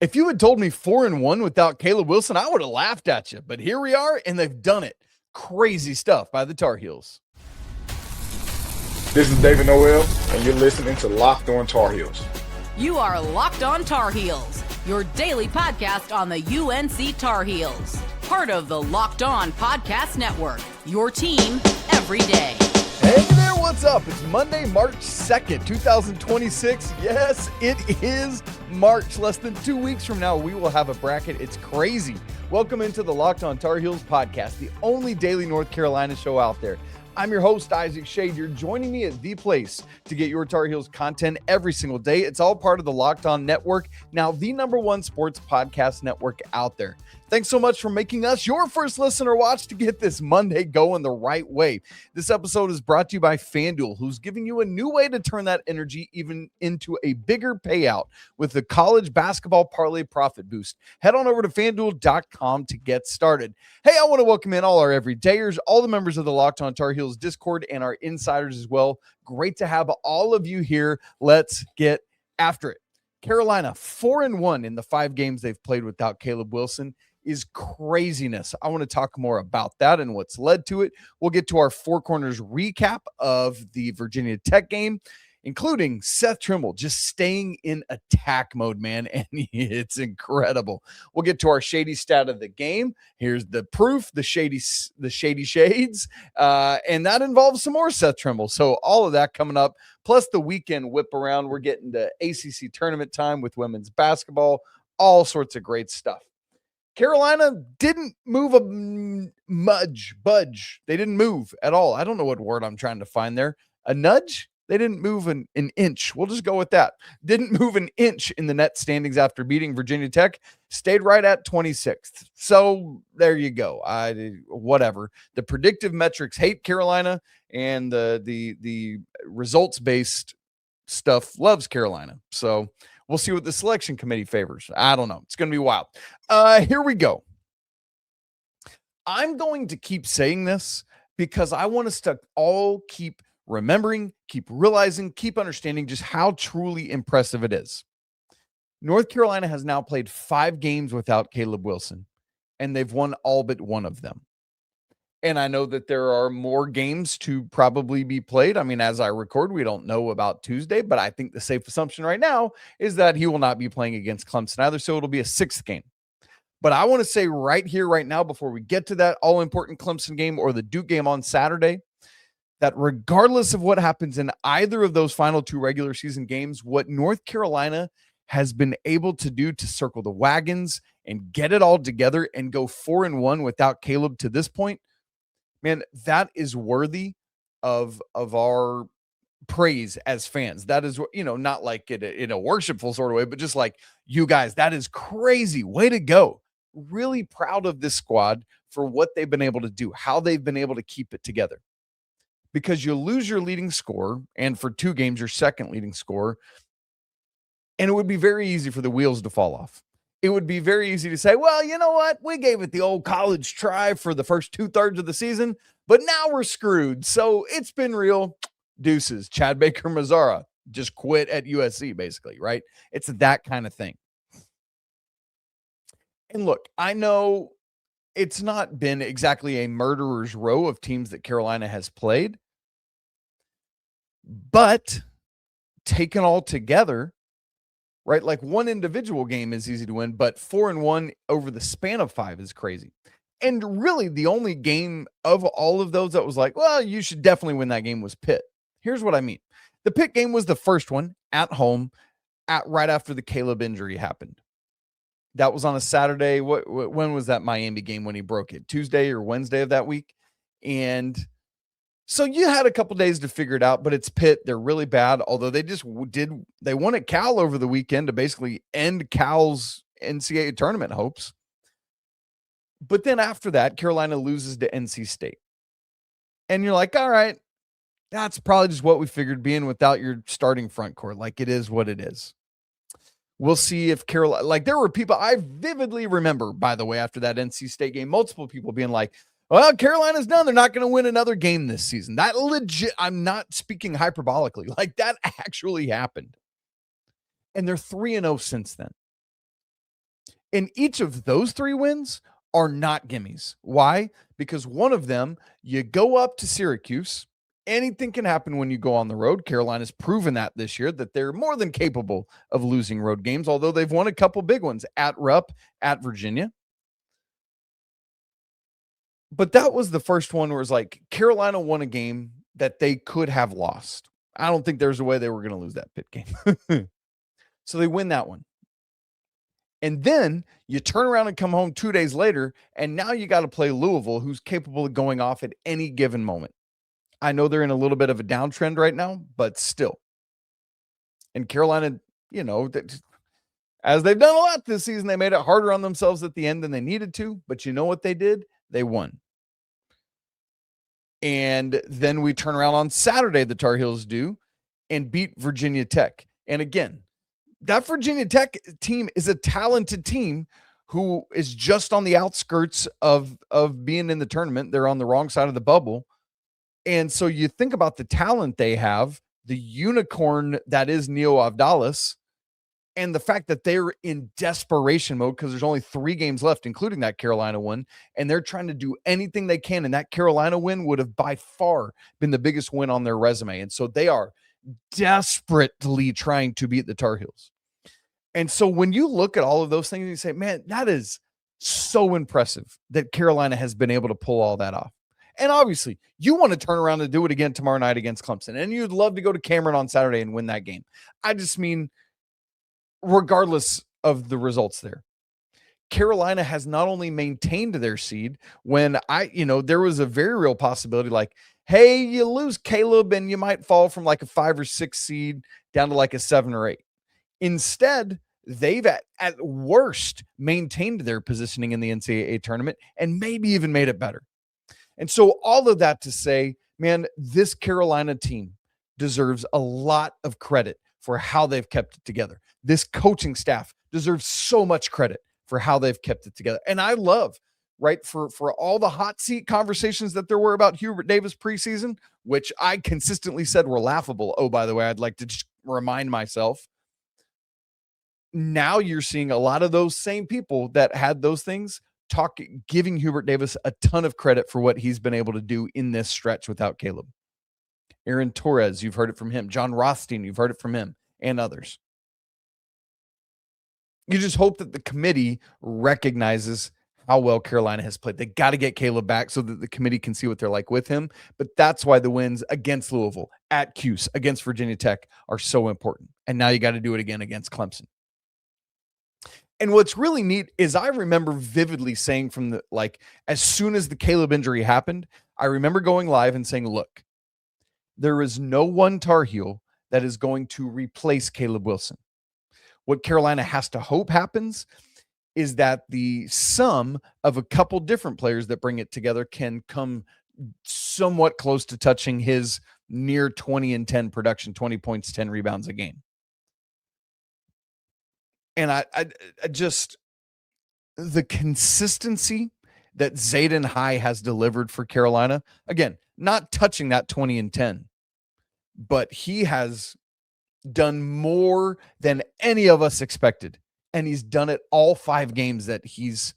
If you had told me 4-1 without Caleb Wilson, I would have laughed at you. But here we are, and they've done it. Crazy stuff by the Tar Heels. This is David Noel, and you're listening to Locked On Tar Heels. You are Locked On Tar Heels, your daily podcast on the UNC Tar Heels. Part of the Locked On Podcast Network, your team every day. Hey there, what's up? It's Monday, March 2nd, 2026. Yes, it is March. Less than 2 weeks from now, we will have a bracket. It's crazy. Welcome into the Locked On Tar Heels podcast, the only daily North Carolina show out there. I'm your host, Isaac Schade. You're joining me at the place to get your Tar Heels content every single day. It's all part of the Locked On Network, now the #1 sports podcast network out there. Thanks so much for making us your first listen or watch to get this Monday going the right way. This episode is brought to you by FanDuel, who's giving you a new way to turn that energy even into a bigger payout with the college basketball parlay profit boost. Head on over to FanDuel.com to get started. Hey, I want to welcome in all our everydayers, all the members of the Locked On Tar Heels Discord, and our insiders as well. Great to have all of you here. Let's get after it. Carolina, 4-1 in the 5 games they've played without Caleb Wilson is craziness. I want to talk more about that and what's led to it. We'll get to our Four Corners recap of the Virginia Tech game, including Seth Trimble just staying in attack mode, man, and it's incredible. We'll get to our shady stat of the game. Here's the proof, the shady shades, and that involves some more Seth Trimble. So all of that coming up, plus the weekend whip around. We're getting to ACC tournament time with women's basketball, all sorts of great stuff. Carolina didn't move a budge. They didn't move at all. I don't know what word I'm trying to find there. A nudge? They didn't move an inch. We'll just go with that. Didn't move an inch in the net standings after beating Virginia Tech. Stayed right at 26th. So there you go. Whatever. The predictive metrics hate Carolina, and the results-based stuff loves Carolina. So we'll see what the selection committee favors. I don't know. It's going to be wild. Here we go. I'm going to keep saying this because I want us to all keep remembering, keep realizing, keep understanding just how truly impressive it is. North Carolina has now played 5 games without Caleb Wilson, and they've won all but one of them. And I know that there are more games to probably be played. I mean, as I record, we don't know about Tuesday, but I think the safe assumption right now is that he will not be playing against Clemson either, so it'll be a 6th game. But I want to say right here, right now, before we get to that all-important Clemson game or the Duke game on Saturday, that regardless of what happens in either of those final 2 regular season games, what North Carolina has been able to do to circle the wagons and get it all together and go 4-1 without Caleb to this point, man, that is worthy of our praise as fans. That is, not like in a worshipful sort of way, but just like, you guys, that is crazy. Way to go. Really proud of this squad for what they've been able to do, how they've been able to keep it together. Because you lose your leading scorer, and for 2 games, your second leading scorer, and it would be very easy for the wheels to fall off. It would be very easy to say, well, you know what? We gave it the old college try for the first 2/3 of the season, but now we're screwed. So it's been real. Deuces. Chad Baker-Mazara just quit at USC, basically, right? It's that kind of thing. And look, I know it's not been exactly a murderer's row of teams that Carolina has played, but taken all together, right? Like one individual game is easy to win, but 4-1 over the span of 5 is crazy. And really the only game of all of those that was like, well, you should definitely win that game was Pitt. Here's what I mean. The Pitt game was the first one at home right after the Caleb injury happened. That was on a Saturday. When was that Miami game when he broke it? Tuesday or Wednesday of that week? And so you had a couple days to figure it out, but it's Pitt. They're really bad, although they won at Cal over the weekend to basically end Cal's NCAA tournament hopes. But then after that, Carolina loses to NC State. And you're like, all right, that's probably just what we figured, being without your starting front court. Like, it is what it is. We'll see if Carolina, like, there were people I vividly remember, by the way, after that NC State game, multiple people being like, well, Carolina's done. They're not going to win another game this season. That legit, I'm not speaking hyperbolically. Like, that actually happened. And they're 3-0 since then. And each of those 3 wins are not gimmies. Why? Because one of them, you go up to Syracuse. Anything can happen when you go on the road. Carolina's proven that this year, that they're more than capable of losing road games, although they've won a couple big ones at Rupp, at Virginia. But that was the first one where it's like Carolina won a game that they could have lost. I don't think there's a way they were going to lose that Pitt game. So they win that one. And then you turn around and come home 2 days later, and now you got to play Louisville, who's capable of going off at any given moment. I know they're in a little bit of a downtrend right now, but still. And Carolina, as they've done a lot this season, they made it harder on themselves at the end than they needed to. But you know what they did? They won. And then we turn around on Saturday, the Tar Heels do, and beat Virginia Tech. And again, that Virginia Tech team is a talented team who is just on the outskirts of being in the tournament. They're on the wrong side of the bubble. And so you think about the talent they have, the unicorn that is Neo Avdalis, and the fact that they're in desperation mode because there's only 3 games left, including that Carolina one, and they're trying to do anything they can. And that Carolina win would have by far been the biggest win on their resume. And so they are desperately trying to beat the Tar Heels. And so when you look at all of those things, you say, man, that is so impressive that Carolina has been able to pull all that off. And obviously, you want to turn around and do it again tomorrow night against Clemson. And you'd love to go to Cameron on Saturday and win that game. I just mean, regardless of the results there, Carolina has not only maintained their seed when there was a very real possibility like, hey, you lose Caleb and you might fall from like a 5 or 6 seed down to like a 7 or 8. Instead, they've at worst maintained their positioning in the NCAA tournament and maybe even made it better. And so all of that to say, man, this Carolina team deserves a lot of credit for how they've kept it together. This coaching staff deserves so much credit for how they've kept it together. And I love, right, for all the hot seat conversations that there were about Hubert Davis preseason, which I consistently said were laughable. Oh, by the way, I'd like to just remind myself. Now you're seeing a lot of those same people that had those things giving Hubert Davis a ton of credit for what he's been able to do in this stretch without Caleb. Aaron Torres, you've heard it from him. John Rothstein, you've heard it from him and others. You just hope that the committee recognizes how well Carolina has played. They got to get Caleb back so that the committee can see what they're like with him. But that's why the wins against Louisville, at Cuse, against Virginia Tech are so important. And now you got to do it again against Clemson. And what's really neat is I remember vividly saying as soon as the Caleb injury happened, I remember going live and saying, look, there is no one Tar Heel that is going to replace Caleb Wilson. What Carolina has to hope happens is that the sum of a couple different players that bring it together can come somewhat close to touching his near 20 and 10 production, 20 points, 10 rebounds a game. And I just, the consistency that Zayden High has delivered for Carolina, again, not touching that 20 and 10, but he has done more than any of us expected. And he's done it all 5 games that he's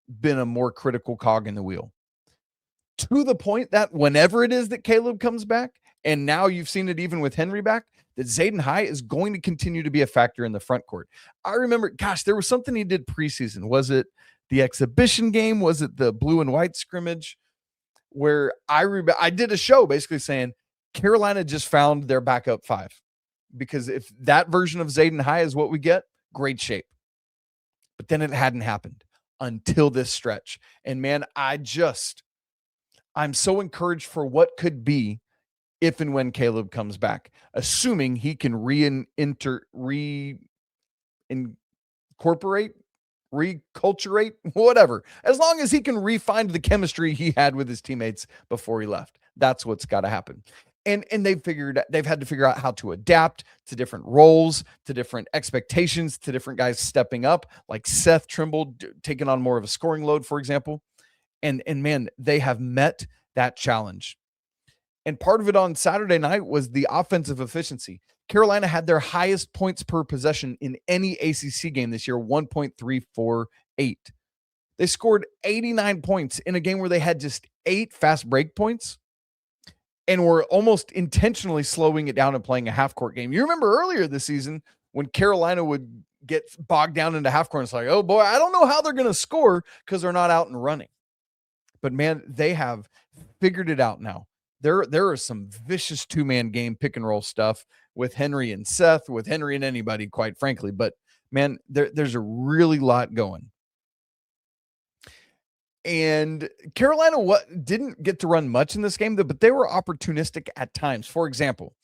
been a more critical cog in the wheel. To the point that whenever it is that Caleb comes back, and now you've seen it even with Henri back, that Zayden High is going to continue to be a factor in the front court. I remember, there was something he did preseason. Was it the exhibition game? Was it the blue and white scrimmage? Where I did a show basically saying Carolina just found their backup 5. Because if that version of Zayden High is what we get, great shape. But then it hadn't happened until this stretch. And man, I'm so encouraged for what could be if and when Caleb comes back, assuming he can reincorporate, reculturate, whatever, as long as he can re-find the chemistry he had with his teammates before he left. That's what's got to happen. And they've had to figure out how to adapt to different roles, to different expectations, to different guys stepping up, like Seth Trimble taking on more of a scoring load, for example. And man, they have met that challenge. And part of it on Saturday night was the offensive efficiency. Carolina had their highest points per possession in any ACC game this year, 1.348. They scored 89 points in a game where they had just 8 fast break points and were almost intentionally slowing it down and playing a half-court game. You remember earlier this season when Carolina would get bogged down into half-court, it's like, oh boy, I don't know how they're going to score because they're not out and running. But man, they have figured it out now. There are some vicious two-man game pick-and-roll stuff with Henri and Seth, with Henri and anybody, quite frankly. But man, there's a really lot going. And Carolina didn't get to run much in this game, but they were opportunistic at times. For example,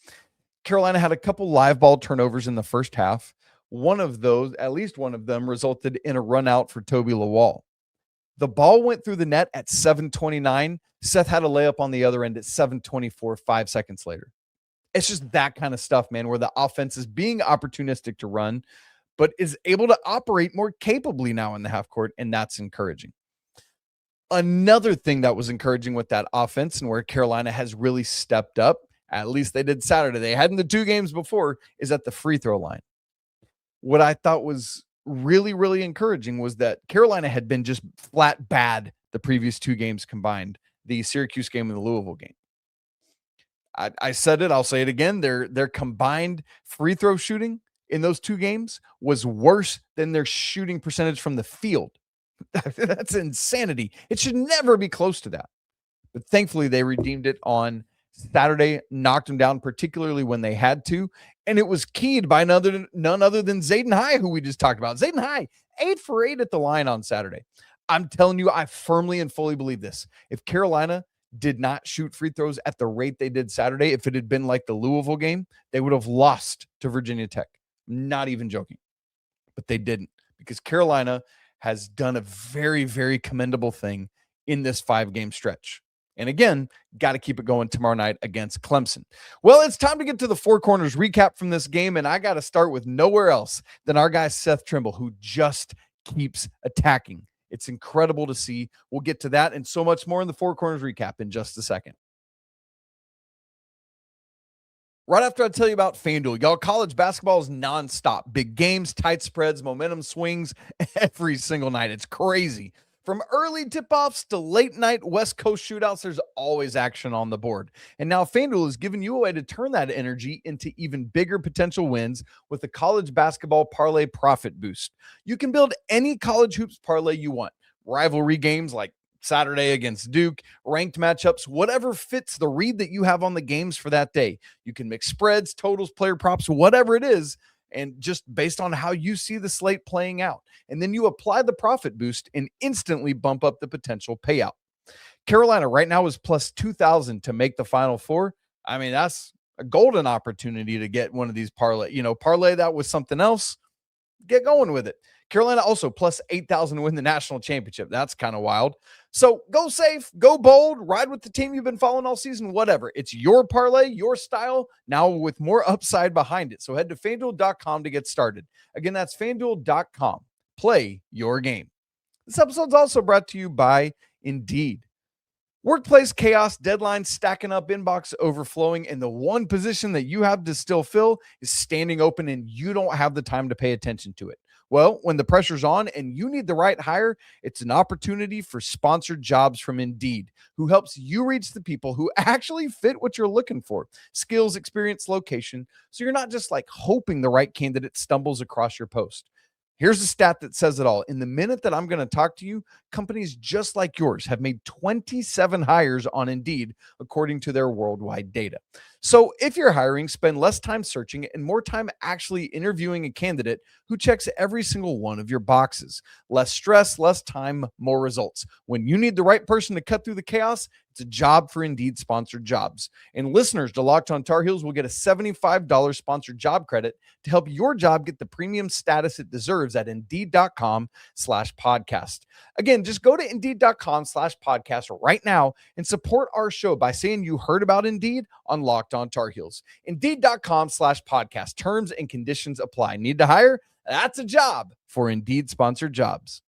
Carolina had a couple live ball turnovers in the first half. One of those, at least one of them, resulted in a run out for Toby Lawal. The ball went through the net at 7:29. Seth had a layup on the other end at 7:24, 5 seconds later. It's just that kind of stuff, man, where the offense is being opportunistic to run, but is able to operate more capably now in the half court, and that's encouraging. Another thing that was encouraging with that offense and where Carolina has really stepped up, at least they did Saturday, they hadn't the 2 games before, is at the free throw line. What I thought was really, really encouraging was that Carolina had been just flat bad the previous 2 games combined, the Syracuse game and the Louisville game. I said it, I'll say it again, their combined free throw shooting in those 2 games was worse than their shooting percentage from the field. That's insanity. It should never be close to that. But thankfully, they redeemed it on Saturday, knocked them down, particularly when they had to. And it was keyed by none other than Zayden High, who we just talked about. Zayden High, 8 for 8 at the line on Saturday. I'm telling you, I firmly and fully believe this. If Carolina did not shoot free throws at the rate they did Saturday, if it had been like the Louisville game, they would have lost to Virginia Tech. Not even joking. But they didn't, because Carolina has done a very, very commendable thing in this 5-game stretch. And again, got to keep it going tomorrow night against Clemson. Well, it's time to get to the Four Corners recap from this game, and I got to start with nowhere else than our guy Seth Trimble, who just keeps attacking. It's incredible to see. We'll get to that and so much more in the Four Corners recap in just a second. Right after I tell you about FanDuel, y'all, college basketball is nonstop. Big games, tight spreads, momentum swings every single night. It's crazy. From early tip-offs to late-night West Coast shootouts, there's always action on the board. And now FanDuel is giving you a way to turn that energy into even bigger potential wins with the college basketball parlay profit boost. You can build any college hoops parlay you want. Rivalry games like Saturday against Duke, ranked matchups, whatever fits the read that you have on the games for that day. You can mix spreads, totals, player props, whatever it is, and just based on how you see the slate playing out. And then you apply the profit boost and instantly bump up the potential payout. Carolina right now is plus 2,000 to make the Final Four. I mean, that's a golden opportunity to get one of these parlay that with something else. Get going with it. Carolina also plus 8,000 to win the national championship. That's kind of wild. So go safe, go bold, ride with the team you've been following all season, whatever. It's your parlay, your style, now with more upside behind it. So head to FanDuel.com to get started. Again, that's FanDuel.com. Play your game. This episode's also brought to you by Indeed. Workplace chaos, deadlines stacking up, inbox overflowing, and the one position that you have to still fill is standing open and you don't have the time to pay attention to it. Well, when the pressure's on and you need the right hire, it's an opportunity for sponsored jobs from Indeed, who helps you reach the people who actually fit what you're looking for. Skills, experience, location. So you're not just like hoping the right candidate stumbles across your post. Here's a stat that says it all. In the minute that I'm going to talk to you, companies just like yours have made 27 hires on Indeed, according to their worldwide data. So if you're hiring, spend less time searching and more time actually interviewing a candidate who checks every single one of your boxes. Less stress, less time, more results. When you need the right person to cut through the chaos, it's a job for Indeed sponsored jobs. And listeners to Locked On Tar Heels will get a $75 sponsored job credit to help your job get the premium status it deserves at Indeed.com/podcast. Again, just go to Indeed.com/podcast right now and support our show by saying you heard about Indeed on Locked On Tar Heels. Indeed.com/podcast. Terms and conditions apply. Need to hire? That's a job for Indeed sponsored jobs.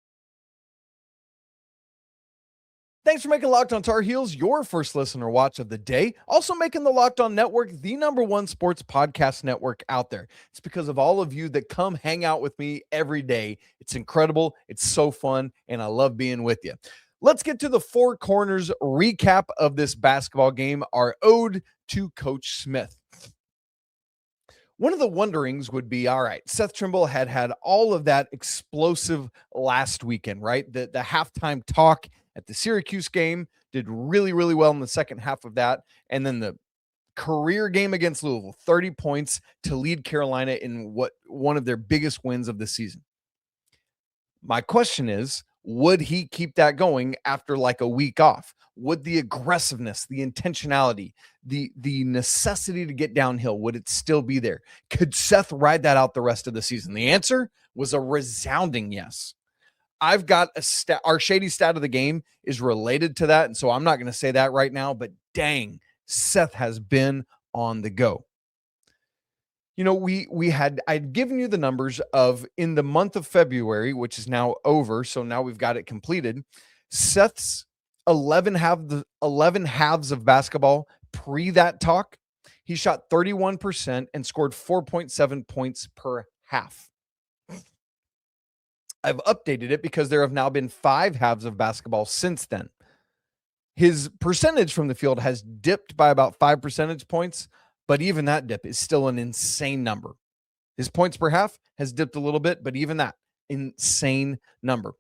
Thanks for making Locked On Tar Heels your first listen or watch of the day. Also making the Locked On Network the #1 sports podcast network out there. It's because of all of you that come hang out with me every day. It's incredible. It's so fun, and I love being with you. Let's get to the Four Corners recap of this basketball game, our ode to Coach Smith. One of the wonderings would be, all right, Seth Trimble had all of that explosive last weekend, right? The halftime talk at the Syracuse game, did really, really well in the second half of that. And then the career game against Louisville, 30 points to lead Carolina in one of their biggest wins of the season. My question is, would he keep that going after like a week off? Would the aggressiveness, the intentionality, the necessity to get downhill, would it still be there? Could Seth ride that out the rest of the season? The answer was a resounding yes. I've got our shady stat of the game is related to that. And so I'm not going to say that right now, but dang, Seth has been on the go. You know, I'd given you the numbers of in the month of February, which is now over. So now we've got it completed. Seth's 11 halves of basketball pre that talk. He shot 31% and scored 4.7 points per half. I've updated it because there have now been 5 halves of basketball since then. His percentage from the field has dipped by about 5 percentage points, but even that dip is still an insane number. His points per half has dipped a little bit, but even that, insane number.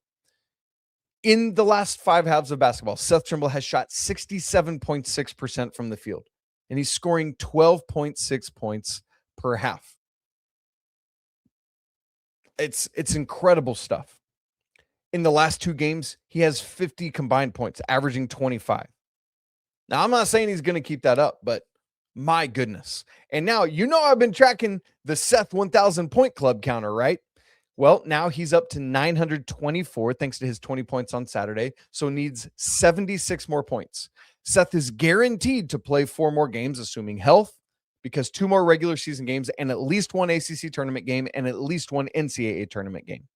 In the last 5 halves of basketball, Seth Trimble has shot 67.6% from the field, and he's scoring 12.6 points per half. It's incredible stuff. In the last 2 games, he has 50 combined points, averaging 25. Now, I'm not saying he's going to keep that up, but my goodness. And now, I've been tracking the Seth 1,000 point club counter, right? Well, now he's up to 924 thanks to his 20 points on Saturday, so needs 76 more points. Seth is guaranteed to play 4 more games, assuming health, because 2 more regular season games and at least 1 ACC tournament game and at least 1 NCAA tournament game.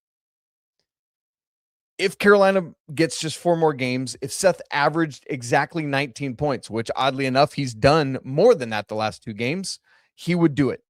If Carolina gets just 4 more games, if Seth averaged exactly 19 points, which oddly enough, he's done more than that the last 2 games, he would do it.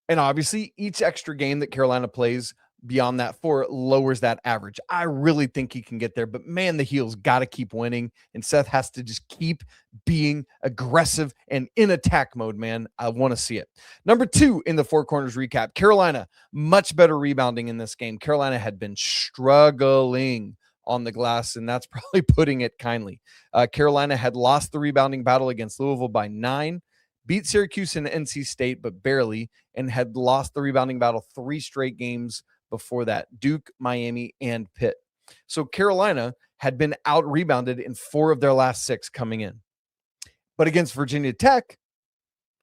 And obviously, each extra game that Carolina plays beyond that 4 lowers that average. I really think he can get there, but man, the Heels got to keep winning, and Seth has to just keep being aggressive and in attack mode, man. I want to see it. Number 2 in the Four Corners recap, Carolina, much better rebounding in this game. Carolina had been struggling on the glass, and that's probably putting it kindly. Carolina had lost the rebounding battle against Louisville by 9, beat Syracuse and NC State, but barely, and had lost the rebounding battle 3 straight games before that, Duke, Miami, and Pitt. So Carolina had been out-rebounded in 4 of their last 6 coming in. But against Virginia Tech,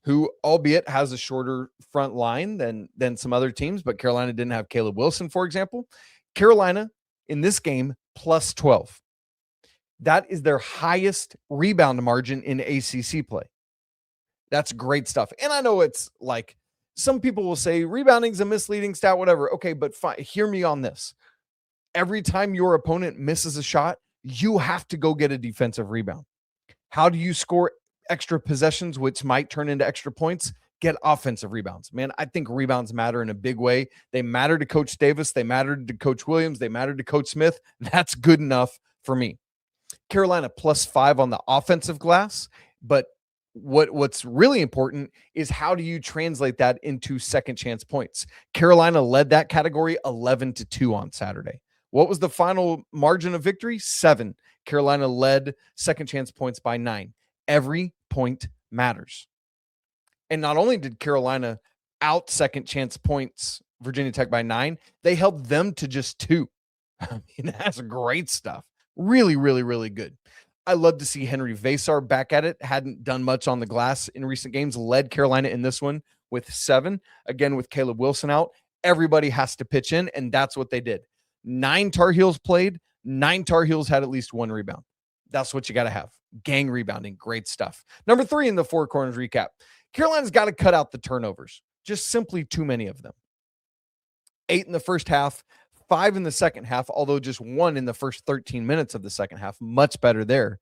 who albeit has a shorter front line than some other teams, but Carolina didn't have Caleb Wilson, for example, Carolina in this game plus 12. That is their highest rebound margin in ACC play. That's great stuff. And I know it's like, some people will say rebounding is a misleading stat, whatever. Okay, but fine. Hear me on this. Every time your opponent misses a shot, you have to go get a defensive rebound. How do you score extra possessions, which might turn into extra points? Get offensive rebounds. Man, I think rebounds matter in a big way. They matter to Coach Davis. They matter to Coach Williams. They matter to Coach Smith. That's good enough for me. Carolina plus 5 on the offensive glass, but what's really important is how do you translate that into second chance points? Carolina led that category 11-2 on Saturday. What was the final margin of victory? 7. Carolina led second chance points by 9. Every point matters. And not only did Carolina out second chance points Virginia Tech by 9, they held them to just 2. I mean, that's great stuff. Really, really, really good. I love to see Henri Veesaar back at it. Hadn't done much on the glass in recent games. Led Carolina in this one with 7. Again, with Caleb Wilson out, everybody has to pitch in, and that's what they did. 9 Tar Heels played. 9 Tar Heels had at least 1 rebound. That's what you got to have. Gang rebounding. Great stuff. Number 3 in the Four Corners recap. Carolina's got to cut out the turnovers. Just simply too many of them. 8 in the first half, 5 in the second half, although just 1 in the first 13 minutes of the second half. Much better there.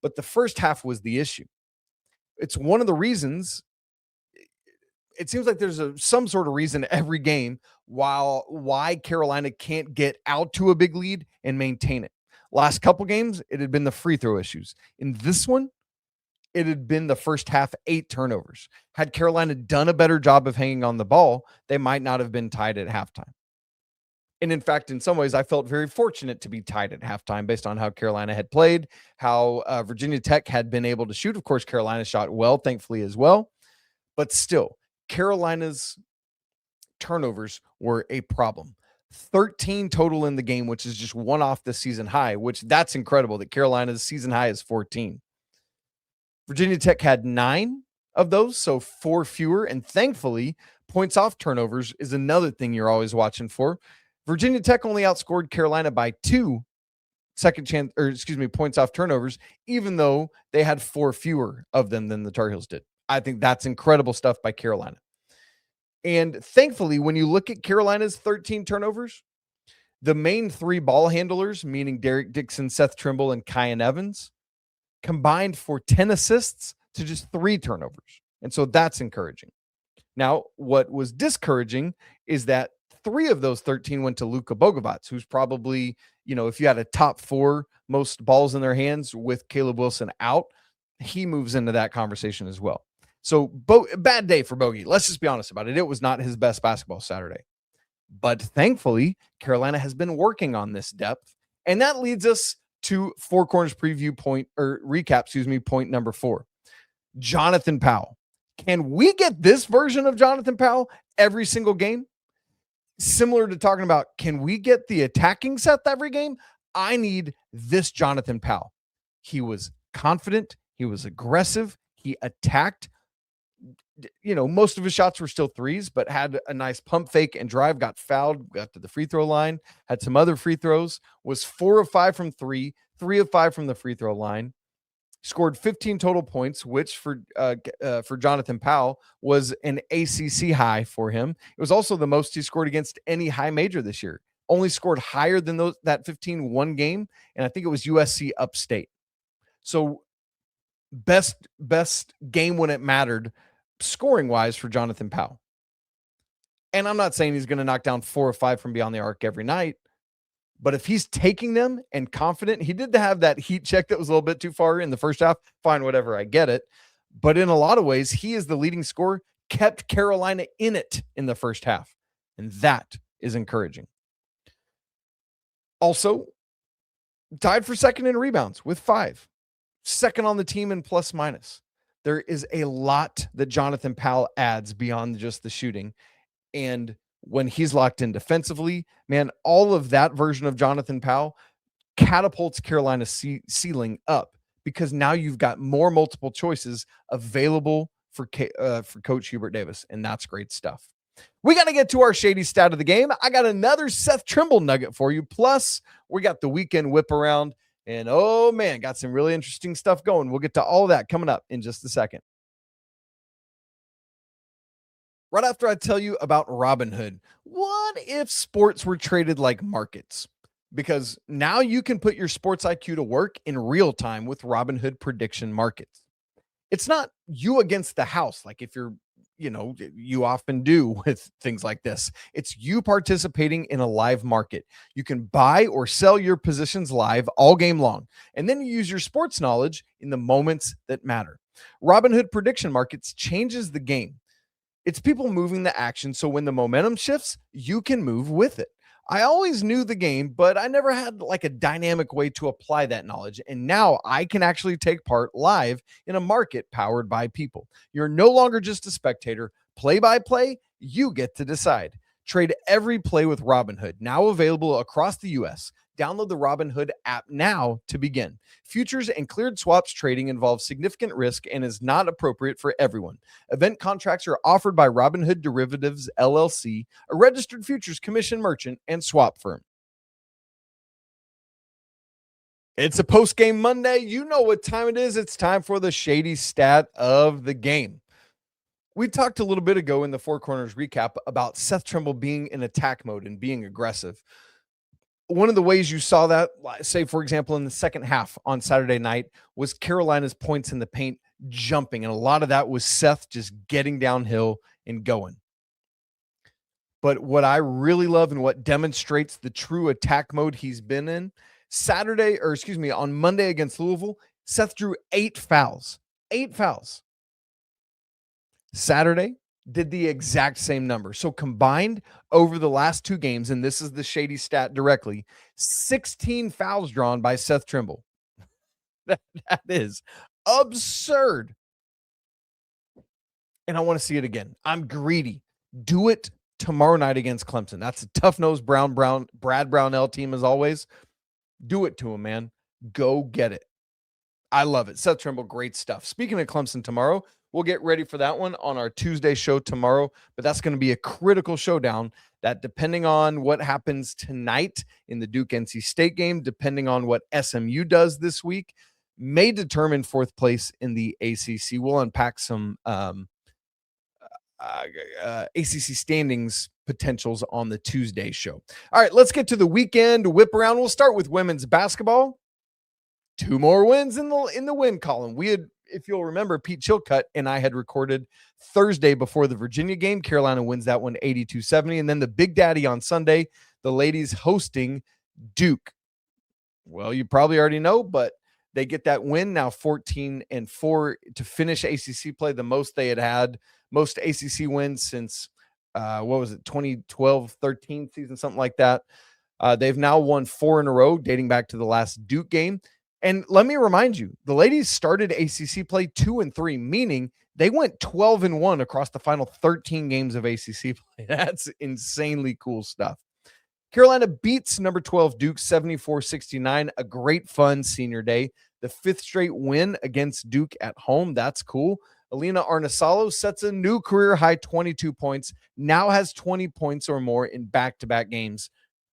But the first half was the issue. It's one of the reasons. It seems like there's some sort of reason every game why Carolina can't get out to a big lead and maintain it. Last couple games, it had been the free throw issues. In this one, it had been the first half 8 turnovers. Had Carolina done a better job of hanging on the ball, they might not have been tied at halftime. And in fact, in some ways, I felt very fortunate to be tied at halftime based on how Carolina had played, how Virginia Tech had been able to shoot. Of course, Carolina shot well, thankfully, as well. But still, Carolina's turnovers were a problem. 13 total in the game, which is just 1 off the season high, which that's incredible that Carolina's season high is 14. Virginia Tech had 9 of those, so 4 fewer. And thankfully, points off turnovers is another thing you're always watching for. Virginia Tech only outscored Carolina by 2 points off turnovers, even though they had 4 fewer of them than the Tar Heels did. I think that's incredible stuff by Carolina. And thankfully, when you look at Carolina's 13 turnovers, the main 3 ball handlers, meaning Derek Dixon, Seth Trimble, and Kyan Evans, combined for 10 assists to just 3 turnovers. And so that's encouraging. Now, what was discouraging is that 3 of those 13 went to Luka Bogavac, who's probably, if you had a top 4 most balls in their hands with Caleb Wilson out, he moves into that conversation as well. So bad day for Bogey. Let's just be honest about it. It was not his best basketball Saturday. But thankfully, Carolina has been working on this depth. And that leads us to Four Corners preview point number 4. Jonathan Powell. Can we get this version of Jonathan Powell every single game? Similar to talking about, can we get the attacking Seth every game? I need this Jonathan Powell. He was confident. He was aggressive. He attacked. Most of his shots were still threes, but had a nice pump fake and drive, got fouled, got to the free throw line, had some other free throws, was 4 of 5 from 3, 3 of 5 from the free throw line, scored 15 total points, which for Jonathan Powell was an ACC high for him. It was also the most he scored against any high major this year. Only scored higher than that 15 one game, and I think it was USC Upstate. So best game when it mattered scoring wise for Jonathan Powell. And I'm not saying he's going to knock down 4 or 5 from beyond the arc every night, but if he's taking them and confident, he did have that heat check that was a little bit too far in the first half. Fine, whatever, I get it. But in a lot of ways, he is the leading scorer, kept Carolina in it in the first half. And that is encouraging. Also, tied for second in rebounds with 5. Second on the team in plus minus. There is a lot that Jonathan Powell adds beyond just the shooting. And when he's locked in defensively, man, all of that version of Jonathan Powell catapults Carolina's ceiling up, because now you've got more multiple choices available for Coach Hubert Davis. And that's great stuff. We got to get to our shady stat of the game. I got another Seth Trimble nugget for you. Plus, we got the weekend whip around. And oh man, got some really interesting stuff going. We'll get to all of that coming up in just a second. Right after I tell you about Robinhood, what if sports were traded like markets? Because now you can put your sports IQ to work in real time with Robinhood prediction markets. It's not you against the house, like if you're, you often do with things like this. It's you participating in a live market. You can buy or sell your positions live all game long, and then you use your sports knowledge in the moments that matter. Robinhood prediction markets changes the game. It's people moving the action, so when the momentum shifts, you can move with it. I always knew the game, but I never had like a dynamic way to apply that knowledge. And now I can actually take part live in a market powered by people. You're no longer just a spectator. Play by play, you get to decide. Trade every play with Robinhood, now available across the U.S. Download the Robinhood app now to begin. Futures and cleared swaps trading involves significant risk and is not appropriate for everyone. Event contracts are offered by Robinhood Derivatives, LLC, a registered futures commission merchant and swap firm. It's a post-game Monday. You know what time it is. It's time for the shady stat of the game. We talked a little bit ago in the Four Corners recap about Seth Trimble being in attack mode and being aggressive. one of the ways you saw that, say, for example, in the second half on Saturday night, was Carolina's points in the paint jumping. And a lot of that was Seth just getting downhill and going. But what I really love and what demonstrates the true attack mode he's been in, on Monday against Louisville, Seth drew 8 fouls. 8 fouls. Saturday did the exact same number. So combined over the last 2 games, and this is the Schade stat directly, 16 fouls drawn by Seth Trimble. That is absurd. And I want to see it again. I'm greedy. Do it tomorrow night against Clemson. That's a tough-nosed Brad Brownell team as always. Do it to him, man. Go get it. I love it. Seth Trimble, great stuff. Speaking of Clemson tomorrow, we'll get ready for that one on our Tuesday show tomorrow, but that's going to be a critical showdown that, depending on what happens tonight in the Duke-NC State game, depending on what SMU does this week, may determine 4th place in the ACC. We'll unpack some ACC standings potentials on the Tuesday show. All right, let's get to the weekend whip around. We'll start with women's basketball. 2 more wins in the win column. We had, if you'll remember, Pete Chilcutt and I had recorded Thursday before the Virginia game. Carolina wins that one 82-70. And then the Big Daddy on Sunday, the ladies hosting Duke. Well, you probably already know, but they get that win now, 14-4 to finish ACC play, the most they had most ACC wins since 2012-13 season, something like that. They've now won 4 in a row, dating back to the last Duke game. And let me remind you, the ladies started ACC play 2-3, meaning they went 12-1 across the final 13 games of ACC play. That's insanely cool stuff. Carolina beats number 12 Duke 74-69, a great fun senior day. The 5th straight win against Duke at home. That's cool. Alina Arnisalo sets a new career high 22 points, now has 20 points or more in back-to-back games.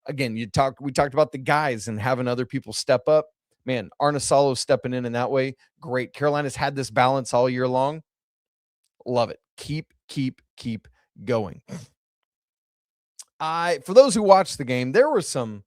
Again, we talked about the guys and having other people step up. Man, Arnisalo stepping in that way. Great. Carolina's had this balance all year long. Love it. Keep going. For those who watched the game, there were some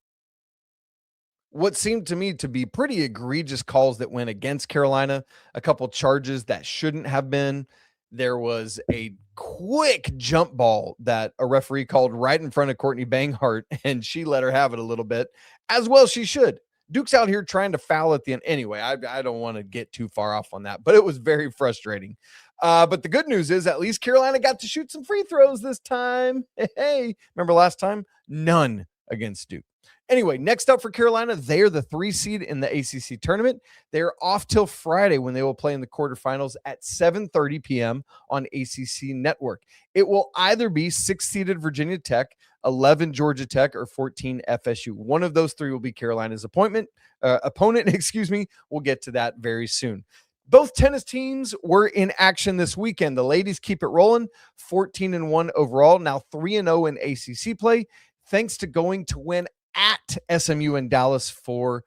what seemed to me to be pretty egregious calls that went against Carolina, a couple charges that shouldn't have been. There was a quick jump ball that a referee called right in front of Courtney Banghart, and she let her have it a little bit, as well she should. Duke's out here trying to foul at the end. Anyway, I don't want to get too far off on that, but it was very frustrating. But the good news is at least Carolina got to shoot some free throws this time. Hey, remember last time? None against Duke. Anyway, next up for Carolina, they are the 3 seed in the ACC tournament. They're off till Friday when they will play in the quarterfinals at 7:30 p.m. on ACC Network. It will either be 6-seeded Virginia Tech, 11 Georgia Tech, or 14 FSU. One of those 3 will be Carolina's opponent. We'll get to that very soon. Both tennis teams were in action this weekend. The ladies keep it rolling, 14-1 overall, now 3-0 in ACC play, thanks to going to win at SMU in Dallas 4-2.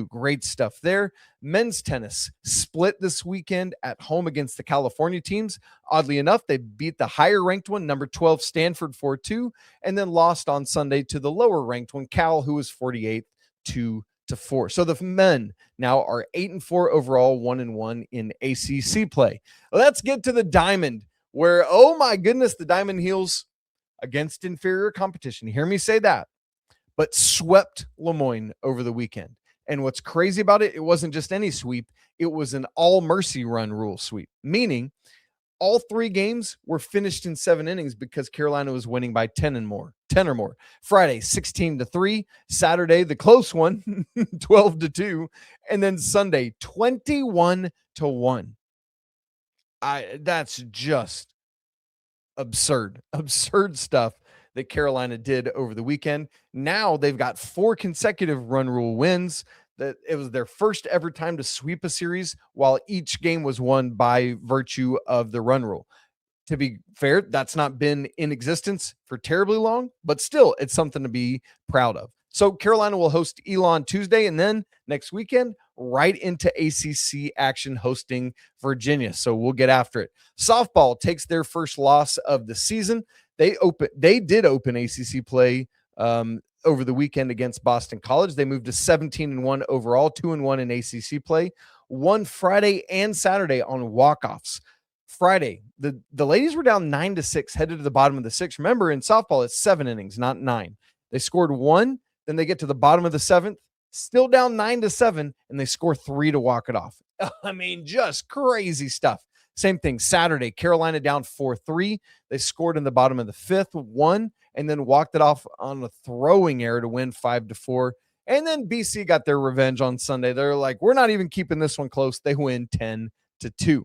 Great stuff there. Men's tennis split this weekend at home against the California teams. Oddly enough, they beat the higher ranked one, number 12 Stanford 4-2, and then lost on Sunday to the lower ranked one, Cal, who was 48-4. So the men now are 8-4 overall, 1-1 in ACC play. Let's get to the Diamond, where, oh my goodness, the Diamond Heels against inferior competition. You hear me say that? But swept Lemoyne over the weekend. And what's crazy about it, it wasn't just any sweep. It was an all-mercy run rule sweep, meaning all 3 games were finished in 7 innings because Carolina was winning by 10 or more. Friday, 16-3. Saturday, the close one, 12-2. And then Sunday, 21-1. That's just absurd stuff that Carolina did over the weekend. Now they've got 4 consecutive run rule wins. That it was their first ever time to sweep a series while each game was won by virtue of the run rule. To be fair, that's not been in existence for terribly long, but still it's something to be proud of. So Carolina will host Elon Tuesday, and then next weekend right into ACC action hosting Virginia. So we'll get after it. Softball takes their first loss of the season. They did open ACC play over the weekend against Boston College. They moved to 17-1 overall, 2-1 in ACC play, won Friday and Saturday on walk-offs. Friday, the ladies were down 9-6, headed to the bottom of the 6th. Remember, in softball, it's 7 innings, not 9. They scored 1, then they get to the bottom of the 7th, still down 9-7, and they score 3 to walk it off. I mean, just crazy stuff. Same thing Saturday, Carolina down 4-3. They scored in the bottom of the 5th, 1, and then walked it off on a throwing error to win 5-4. And then BC got their revenge on Sunday. They're like, we're not even keeping this one close. They win 10-2.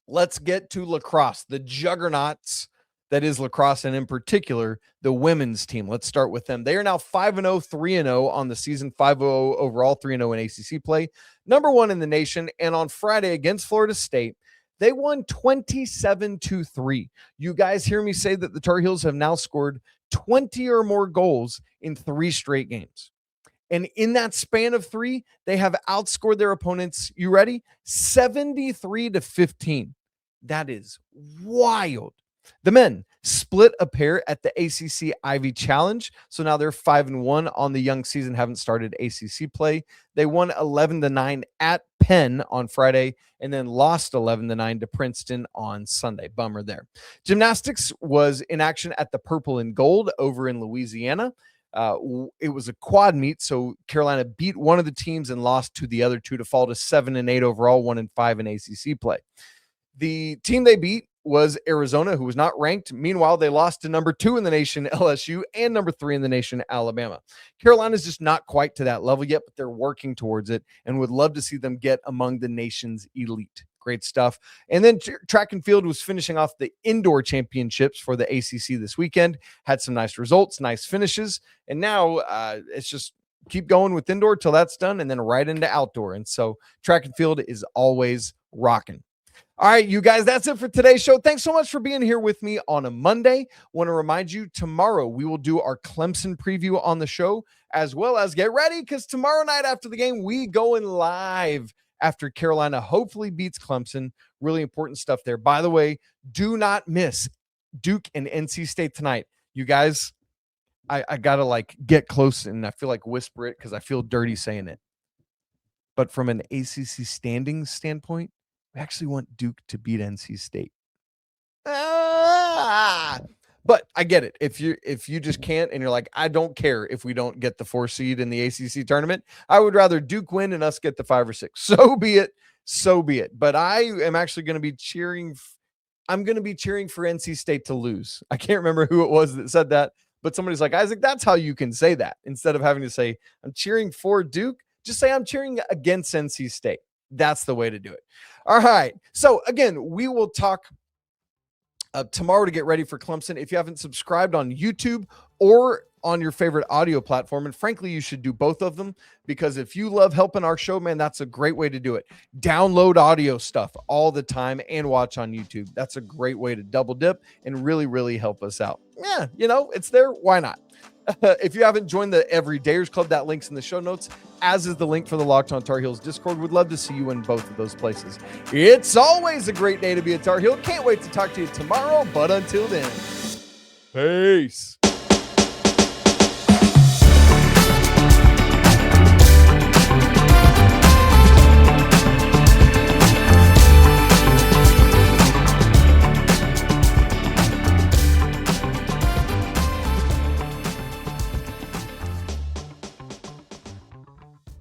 Let's get to lacrosse, the juggernauts that is lacrosse, and in particular, the women's team. Let's start with them. They are now 5-0, 3-0 on the season, 5-0 overall, 3-0 in ACC play, number 1 in the nation. And on Friday against Florida State, they won 27-3. You guys hear me say that the Tar Heels have now scored 20 or more goals in 3 straight games. And in that span of 3, they have outscored their opponents, you ready? 73-15. That is wild. The men split a pair at the ACC Ivy Challenge. So now they're 5-1 on the young season, haven't started ACC play. They won 11-9 at Penn on Friday and then lost 11-9 to Princeton on Sunday. Bummer there. Gymnastics was in action at the Purple and Gold over in Louisiana. It was a quad meet, so Carolina beat one of the teams and lost to the other 2 to fall to 7-8 overall, 1-5 in ACC play. The team they beat was Arizona, who was not ranked. Meanwhile, they lost to number 2 in the nation, LSU, and number 3 in the nation, Alabama. Carolina's just not quite to that level yet, but they're working towards it and would love to see them get among the nation's elite. Great stuff. And then track and field was finishing off the indoor championships for the ACC this weekend. Had some nice results, nice finishes. And now it's just keep going with indoor till that's done and then right into outdoor. And so track and field is always rocking. All right, you guys, that's it for today's show. Thanks so much for being here with me on a Monday. Want to remind you, tomorrow we will do our Clemson preview on the show, as well as get ready because tomorrow night after the game, we going live after Carolina hopefully beats Clemson. Really important stuff there. By the way, do not miss Duke and NC State tonight. You guys, I got to get close and I feel like whisper it because I feel dirty saying it. But from an ACC standings standpoint, we actually want Duke to beat NC State. But I get it. If you just can't and you're like, I don't care if we don't get the 4 seed in the ACC tournament. I would rather Duke win and us get the 5 or 6. So be it. So be it. But I am actually going to be cheering. I'm going to be cheering for NC State to lose. I can't remember who it was that said that, but somebody's like, Isaac, that's how you can say that. Instead of having to say, I'm cheering for Duke, just say I'm cheering against NC State. That's the way to do it. All right. So again, we will talk tomorrow to get ready for Clemson. If you haven't subscribed on YouTube or on your favorite audio platform, and frankly, you should do both of them because if you love helping our show, man, that's a great way to do it. Download audio stuff all the time and watch on YouTube. That's a great way to double dip and really, really help us out. Yeah, it's there. Why not? If you haven't joined the Everydayers Club, that link's in the show notes, as is the link for the Locked On Tar Heels Discord. Would love to see you in both of those places. It's always a great day to be a Tar Heel. Can't wait to talk to you tomorrow, but until then, peace.